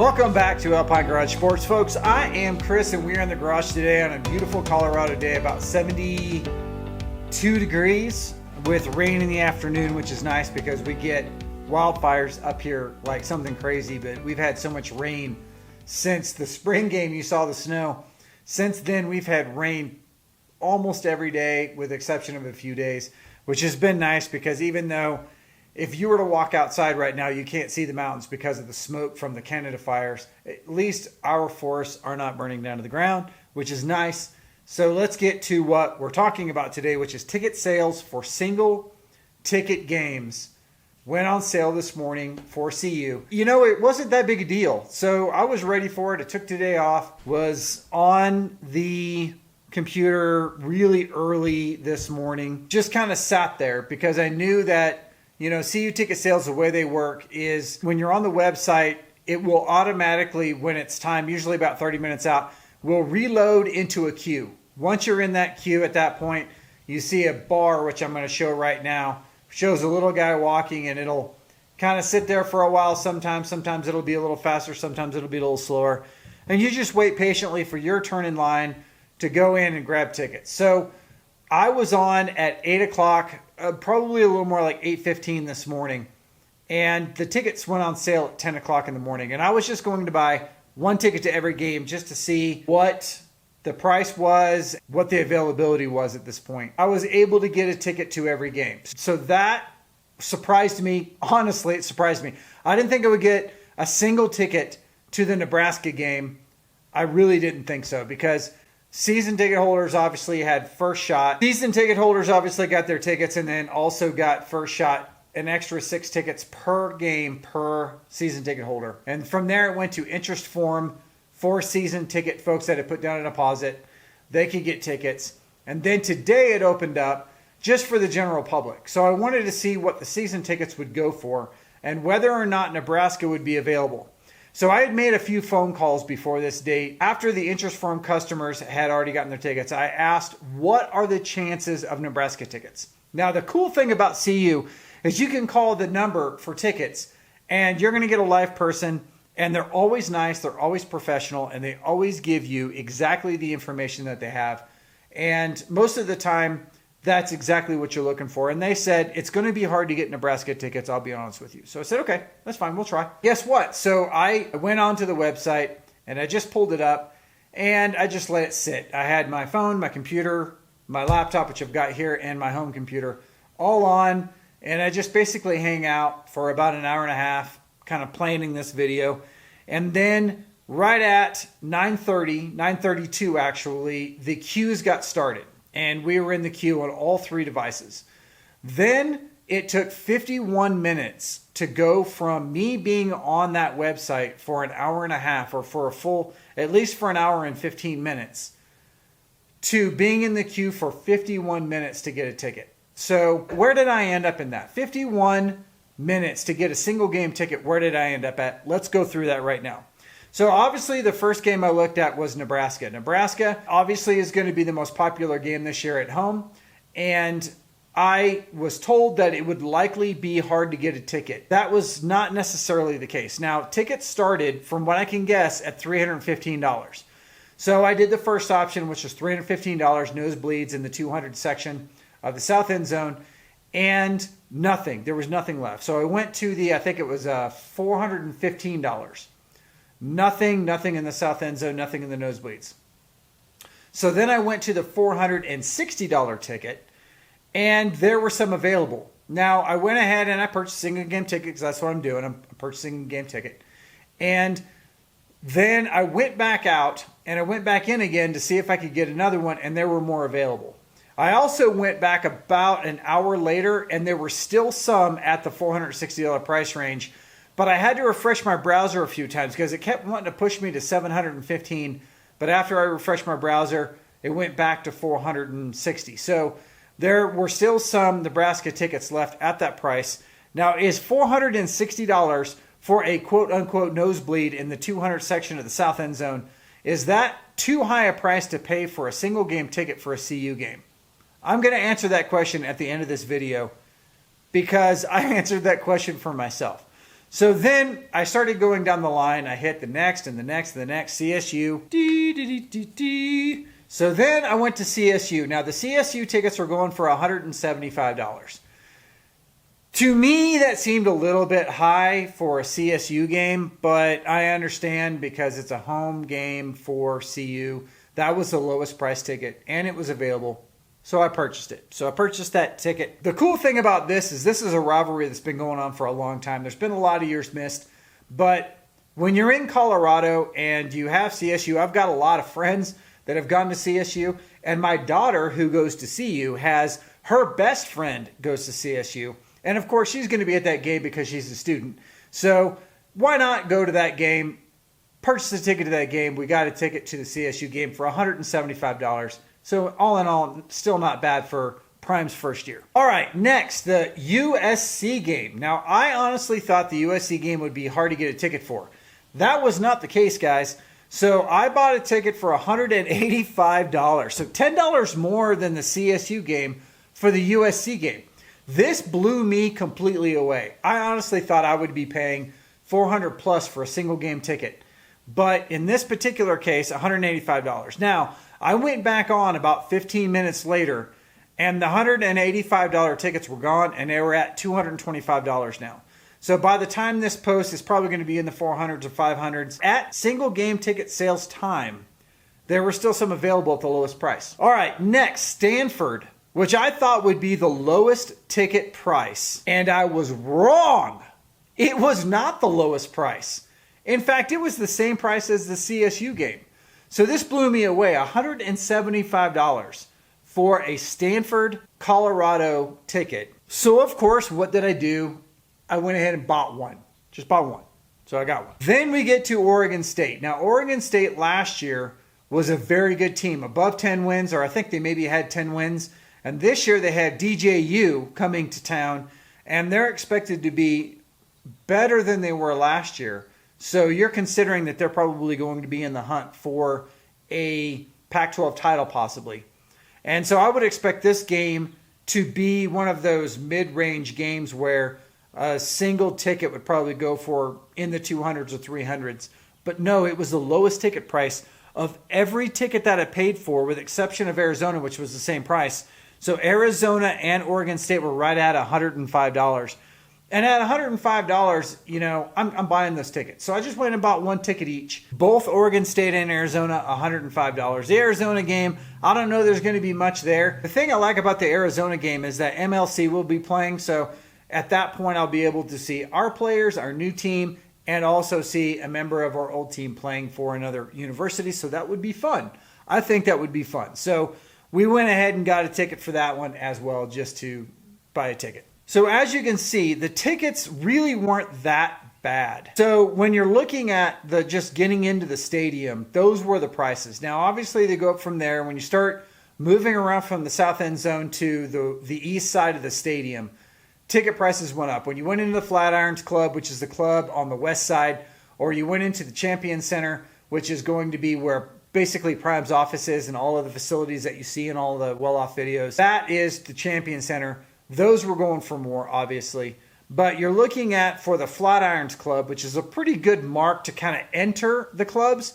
Welcome back to Alpine Garage Sports, folks. I am Chris, and we're in the garage today on a beautiful Colorado day, about 72 degrees with rain in the afternoon, which is nice because we get wildfires up here like something crazy, but we've had so much rain since the spring game. You saw the snow. Since then, we've had rain almost every day with the exception of a few days, which has been nice because even though if you were to walk outside right now, you can't see the mountains because of the smoke from the Canada fires. At least our forests are not burning down to the ground, which is nice. So let's get to what we're talking about today, which is ticket sales for single ticket games. Went on sale this morning for CU. You know, it wasn't that big a deal. So I was ready for it. I took today off, was on the computer really early this morning. Just kind of sat there because I knew that CU ticket sales, the way they work is when you're on the website, it will automatically, when it's time, usually about 30 minutes out, will reload into a queue. Once you're in that queue at that point, you see a bar, which I'm going to show right now, shows a little guy walking, and it'll kind of sit there for a while. Sometimes it'll be a little faster, sometimes it'll be a little slower. And you just wait patiently for your turn in line to go in and grab tickets. So I was on at 8 o'clock, probably a little more like 8:15 this morning, and the tickets went on sale at 10 o'clock in the morning. And I was just going to buy one ticket to every game just to see what the price was, what the availability was at this point. I was able to get a ticket to every game. So that surprised me. Honestly, it surprised me. I didn't think I would get a single ticket to the Nebraska game. I really didn't think so because season ticket holders obviously had first shot. Season ticket holders obviously got their tickets and then also got first shot, an extra 6 tickets per game per season ticket holder. And from there it went to interest form for season ticket folks that had put down a deposit. They could get tickets. And then today it opened up just for the general public. So I wanted to see what the season tickets would go for and whether or not Nebraska would be available. So I had made a few phone calls before this date. After the interest firm customers had already gotten their tickets, I asked, what are the chances of Nebraska tickets? Now, the cool thing about CU is you can call the number for tickets, and you're going to get a live person, and they're always nice, they're always professional, and they always give you exactly the information that they have. And most of the time, that's exactly what you're looking for. And they said, it's going to be hard to get Nebraska tickets, I'll be honest with you. So I said, okay, that's fine, we'll try. Guess what? So I went onto the website and I just pulled it up and I just let it sit. I had my phone, my computer, my laptop, which I've got here, and my home computer all on. And I just basically hang out for about an hour and a half, kind of planning this video. And then right at 9:32 actually, the queues got started. And we were in the queue on all 3 devices. Then it took 51 minutes to go from me being on that website for an hour and a half, or for a full, at least for an hour and 15 minutes, to being in the queue for 51 minutes to get a ticket. So where did I end up in that? 51 minutes to get a single game ticket. Where did I end up at? Let's go through that right now. So obviously the first game I looked at was Nebraska. Nebraska obviously is going to be the most popular game this year at home. And I was told that it would likely be hard to get a ticket. That was not necessarily the case. Now, tickets started, from what I can guess, at $315. So I did the first option, which was $315, nosebleeds in the 200 section of the south end zone. And nothing. There was nothing left. So I went to the, I think it was $415. Nothing in the south end zone, nothing in the nosebleeds. So then I went to the $460 ticket, and there were some available. Now, I went ahead and I purchased a single game ticket because that's what I'm doing. I'm purchasing a game ticket. And then I went back out, and I went back in again to see if I could get another one, and there were more available. I also went back about an hour later, and there were still some at the $460 price range. But I had to refresh my browser a few times because it kept wanting to push me to $715. But after I refreshed my browser, it went back to $460. So there were still some Nebraska tickets left at that price. Now, is $460 for a quote-unquote nosebleed in the 200 section of the south end zone, is that too high a price to pay for a single game ticket for a CU game? I'm going to answer that question at the end of this video because I answered that question for myself. So then I started going down the line. I hit the next and the next and the next. CSU. So then I went to CSU. Now the CSU tickets were going for $175. To me, that seemed a little bit high for a CSU game, but I understand because it's a home game for CU. That was the lowest price ticket, and it was available. So I purchased it. So I purchased that ticket. The cool thing about this is a rivalry that's been going on for a long time. There's been a lot of years missed. But when you're in Colorado and you have CSU, I've got a lot of friends that have gone to CSU. And my daughter, who goes to CU, has her best friend goes to CSU. And of course, she's going to be at that game because she's a student. So why not go to that game, purchase a ticket to that game? We got a ticket to the CSU game for $175. So all in all, still not bad for Prime's first year. All right, next, the USC game. Now, I honestly thought the USC game would be hard to get a ticket for. That was not the case, guys. So I bought a ticket for $185. So $10 more than the CSU game for the USC game. This blew me completely away. I honestly thought I would be paying $400 plus for a single game ticket. But in this particular case, $185. Now, I went back on about 15 minutes later, and the $185 tickets were gone, and they were at $225 now. So by the time this post is probably going to be in the 400s or 500s. At single game ticket sales time, there were still some available at the lowest price. All right, next, Stanford, which I thought would be the lowest ticket price. And I was wrong. It was not the lowest price. In fact, it was the same price as the CSU game. So this blew me away, $175 for a Stanford, Colorado ticket. So of course, what did I do? I went ahead and bought one. Just bought one. So I got one. Then we get to Oregon State. Now, Oregon State last year was a very good team, above 10 wins, or I think they maybe had 10 wins. And this year they had DJU coming to town, and they're expected to be better than they were last year. So you're considering that they're probably going to be in the hunt for a Pac-12 title possibly. And so I would expect this game to be one of those mid-range games where a single ticket would probably go for in the 200s or 300s. But no, it was the lowest ticket price of every ticket that I paid for, with the exception of Arizona, which was the same price. So Arizona and Oregon State were right at $105. And at $105, you know, I'm buying those tickets. So I just went and bought one ticket each. Both Oregon State and Arizona, $105. The Arizona game, I don't know there's going to be much there. The thing I like about the Arizona game is that MLC will be playing. So at that point, I'll be able to see our players, our new team, and also see a member of our old team playing for another university. So that would be fun. I think that would be fun. So we went ahead and got a ticket for that one as well, just to buy a ticket. So as you can see, the tickets really weren't that bad. So when you're looking at the just getting into the stadium, those were the prices. Now, obviously, they go up from there. When you start moving around from the south end zone to the east side of the stadium, ticket prices went up. When you went into the Flatirons Club, which is the club on the west side, or you went into the Champion Center, which is going to be where basically Prime's office is and all of the facilities that you see in all the well-off videos, that is the Champion Center. Those were going for more, obviously. But you're looking at, for the Flatirons Club, which is a pretty good mark to kind of enter the clubs,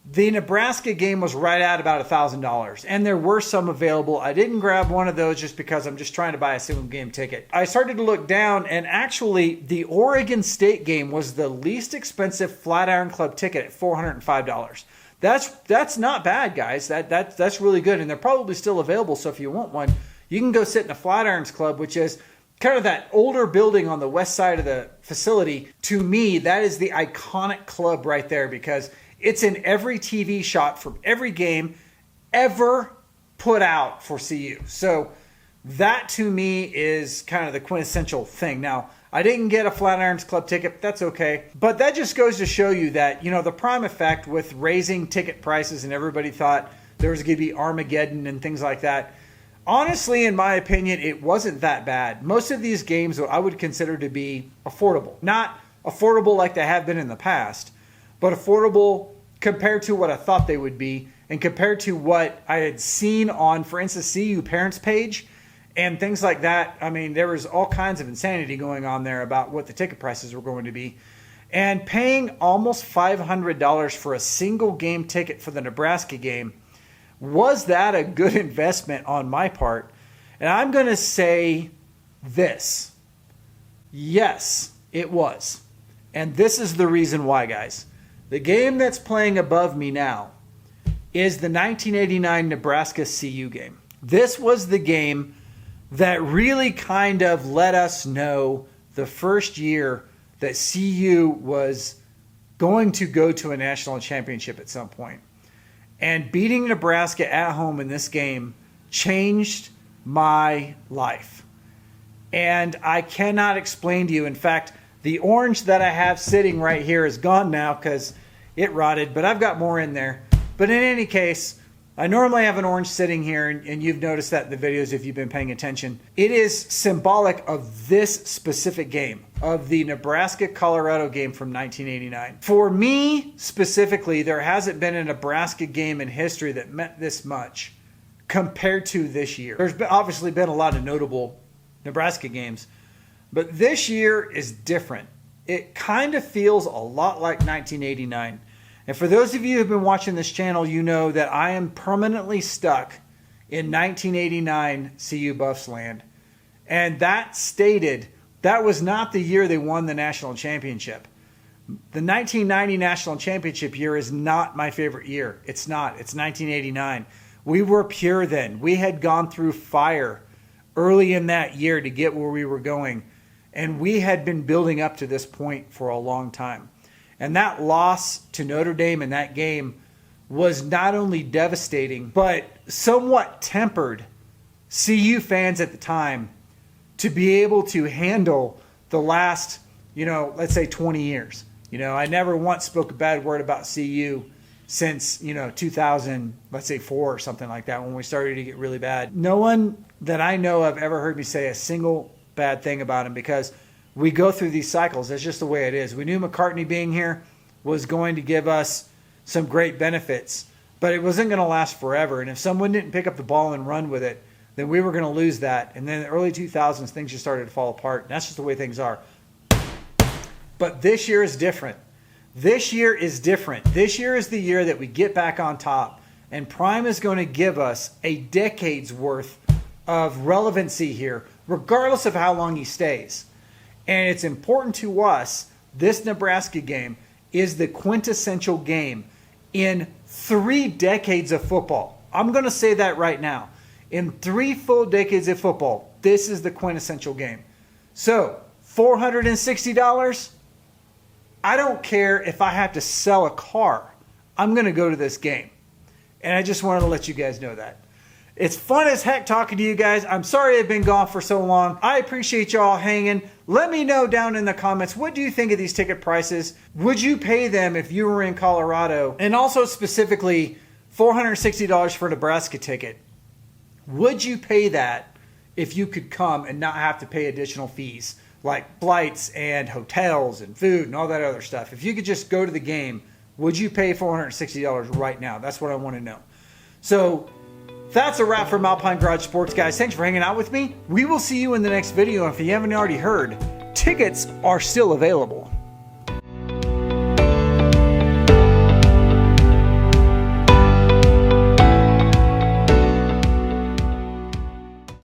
the Nebraska game was right at about $1,000. And there were some available. I didn't grab one of those just because I'm just trying to buy a single game ticket. I started to look down, and actually the Oregon State game was the least expensive Flatiron Club ticket at $405. That's not bad, guys. That's really good. And they're probably still available, so if you want one, you can go sit in the Flatirons Club, which is kind of that older building on the west side of the facility. To me, that is the iconic club right there, because it's in every TV shot from every game ever put out for CU. So that, to me, is kind of the quintessential thing. Now, I didn't get a Flatirons Club ticket, but that's okay. But that just goes to show you that, you know, the Prime effect with raising ticket prices, and everybody thought there was going to be Armageddon and things like that. Honestly, in my opinion, it wasn't that bad. Most of these games I would consider to be affordable. Not affordable like they have been in the past, but affordable compared to what I thought they would be, and compared to what I had seen on, for instance, CU Parents page and things like that. I mean, there was all kinds of insanity going on there about what the ticket prices were going to be. And paying almost $500 for a single game ticket for the Nebraska game, was that a good investment on my part? And I'm going to say this. Yes, it was. And this is the reason why, guys. The game that's playing above me now is the 1989 Nebraska CU game. This was the game that really kind of let us know the first year that CU was going to go to a national championship at some point. And beating Nebraska at home in this game changed my life. And I cannot explain to you. In fact, the orange that I have sitting right here is gone now because it rotted, but I've got more in there. But in any case, I normally have an orange sitting here, and you've noticed that in the videos if you've been paying attention. It is symbolic of this specific game, of the Nebraska-Colorado game from 1989. For me, specifically, there hasn't been a Nebraska game in history that meant this much compared to this year. There's obviously been a lot of notable Nebraska games, but this year is different. It kind of feels a lot like 1989. And for those of you who have been watching this channel, you know that I am permanently stuck in 1989 CU Buffs land. And that stated, that was not the year they won the national championship. The 1990 national championship year is not my favorite year. It's not. It's 1989. We were pure then. We had gone through fire early in that year to get where we were going. And we had been building up to this point for a long time. And that loss to Notre Dame in that game was not only devastating, but somewhat tempered CU fans at the time to be able to handle the last, let's say 20 years. I never once spoke a bad word about CU since, 2000, let's say 4 or something like that, when we started to get really bad. No one that I know of ever heard me say a single bad thing about him, because we go through these cycles. That's just the way it is. We knew McCartney being here was going to give us some great benefits, but it wasn't going to last forever. And if someone didn't pick up the ball and run with it, then we were going to lose that. And then in the early 2000s, things just started to fall apart. And that's just the way things are. But this year is different. This year is different. This year is the year that we get back on top. And Prime is going to give us a decade's worth of relevancy here, regardless of how long he stays. And it's important to us, this Nebraska game is the quintessential game in 3 decades of football. I'm going to say that right now. In 3 full decades of football, this is the quintessential game. So, $460, I don't care if I have to sell a car. I'm going to go to this game. And I just wanted to let you guys know that. It's fun as heck talking to you guys. I'm sorry I've been gone for so long. I appreciate y'all hanging. Let me know down in the comments, what do you think of these ticket prices? Would you pay them if you were in Colorado? And also specifically, $460 for a Nebraska ticket. Would you pay that if you could come and not have to pay additional fees like flights and hotels and food and all that other stuff? If you could just go to the game, would you pay $460 right now? That's what I want to know. So that's a wrap from Alpine Garage Sports, guys. Thanks for hanging out with me. We will see you in the next video. If you haven't already heard, tickets are still available.